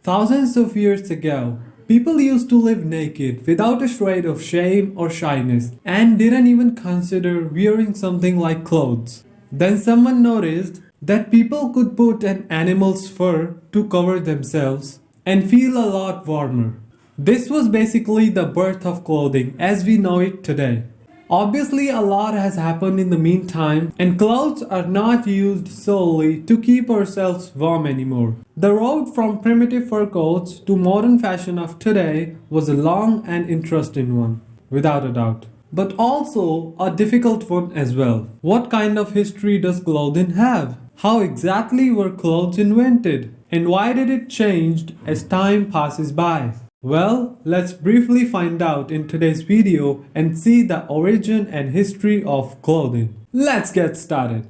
Thousands of years ago, people used to live naked without a shred of shame or shyness and didn't even consider wearing something like clothes. Then someone noticed that people could put an animal's fur to cover themselves and feel a lot warmer. This was basically the birth of clothing as we know it today. Obviously, a lot has happened in the meantime, and clothes are not used solely to keep ourselves warm anymore. The road from primitive fur coats to modern fashion of today was a long and interesting one, without a doubt. But also a difficult one as well. What kind of history does clothing have? How exactly were clothes invented? And why did it change as time passes by? Well, let's briefly find out in today's video and see the origin and history of clothing. Let's get started.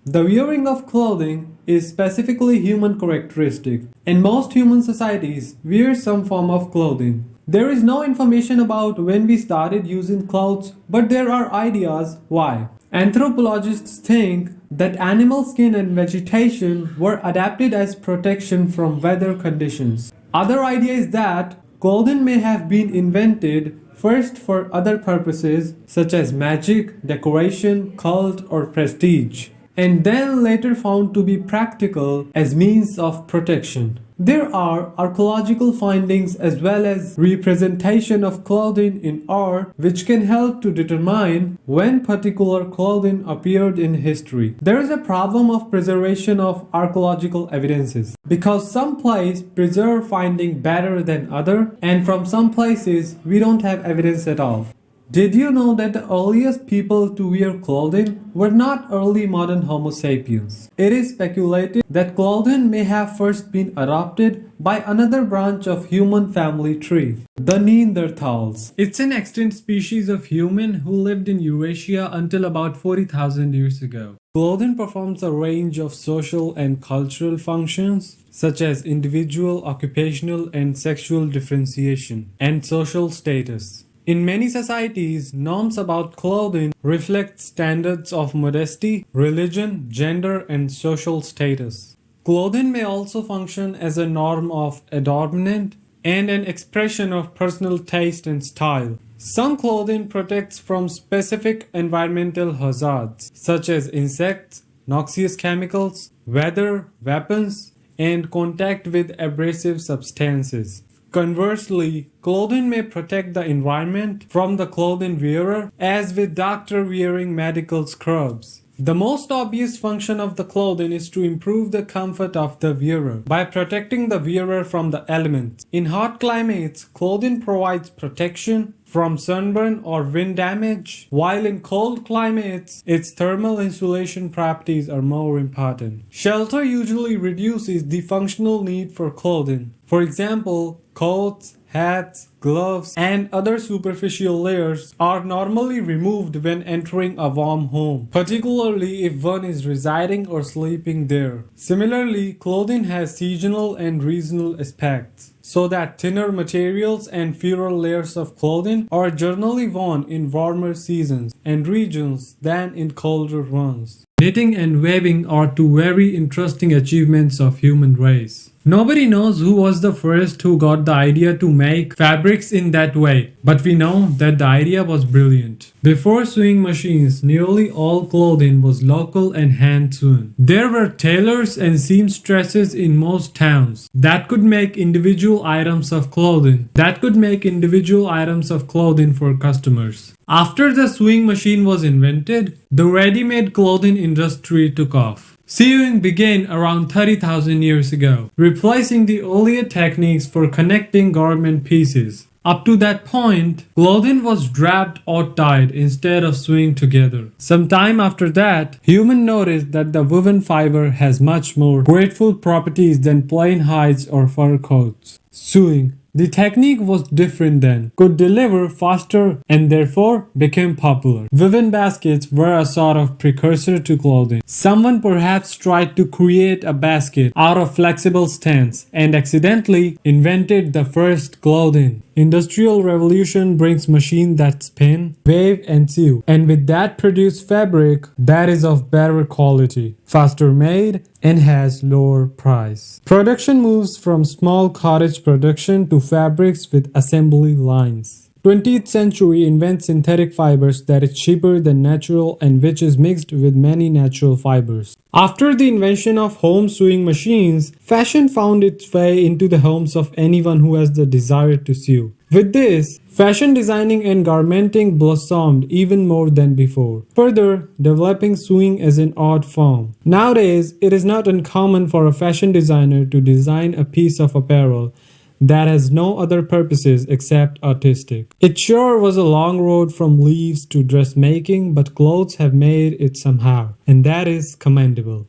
The wearing of clothing is specifically human characteristic, and most human societies wear some form of clothing. There is no information about when we started using clothes, but there are ideas why. Anthropologists think that animal skin and vegetation were adapted as protection from weather conditions. Other idea is that clothing may have been invented first for other purposes such as magic, decoration, cult, or prestige, and then later found to be practical as means of protection. There are archaeological findings as well as representation of clothing in art which can help to determine when particular clothing appeared in history. There is a problem of preservation of archaeological evidences because some places preserve finding better than other, and from some places we don't have evidence at all. Did you know that the earliest people to wear clothing were not early modern Homo sapiens? It is speculated that clothing may have first been adopted by another branch of human family tree, the Neanderthals. It's an extinct species of human who lived in Eurasia until about 40,000 years ago. Clothing performs a range of social and cultural functions such as individual, occupational, and sexual differentiation, and social status. In many societies, norms about clothing reflect standards of modesty, religion, gender, and social status. Clothing may also function as a norm of adornment and an expression of personal taste and style. Some clothing protects from specific environmental hazards, such as insects, noxious chemicals, weather, weapons, and contact with abrasive substances. Conversely, clothing may protect the environment from the clothing wearer, as with doctor wearing medical scrubs. The most obvious function of the clothing is to improve the comfort of the wearer by protecting the wearer from the elements. In hot climates, clothing provides protection from sunburn or wind damage, while in cold climates, its thermal insulation properties are more important. Shelter usually reduces the functional need for clothing. For example, coats, hats, gloves, and other superficial layers are normally removed when entering a warm home, particularly if one is residing or sleeping there. Similarly, clothing has seasonal and regional aspects, so that thinner materials and fewer layers of clothing are generally worn in warmer seasons and regions than in colder ones. Knitting and weaving are two very interesting achievements of human race. Nobody knows who was the first who got the idea to make fabrics in that way, but we know that the idea was brilliant. Before sewing machines, nearly all clothing was local and hand sewn. There were tailors and seamstresses in most towns that could make individual items of clothing for customers. After the sewing machine was invented, the ready-made clothing industry took off. Sewing began around 30,000 years ago, replacing the earlier techniques for connecting garment pieces. Up to that point, clothing was draped or tied instead of sewing together. Sometime after that, humans noticed that the woven fiber has much more grateful properties than plain hides or fur coats. Sewing, the technique was different then, could deliver faster and therefore became popular. Woven baskets were a sort of precursor to clothing. Someone perhaps tried to create a basket out of flexible strands and accidentally invented the first clothing. Industrial revolution brings machines that spin, weave and sew, and with that produce fabric that is of better quality. faster made, and has lower price. Production moves from small cottage production to fabrics with assembly lines. 20th century invents synthetic fibers that is cheaper than natural and which is mixed with many natural fibers. After the invention of home sewing machines, fashion found its way into the homes of anyone who has the desire to sew. With this, fashion designing and garmenting blossomed even more than before, further developing sewing as an art form. Nowadays, it is not uncommon for a fashion designer to design a piece of apparel that has no other purposes except artistic. It sure was a long road from leaves to dressmaking, but clothes have made it somehow, and that is commendable.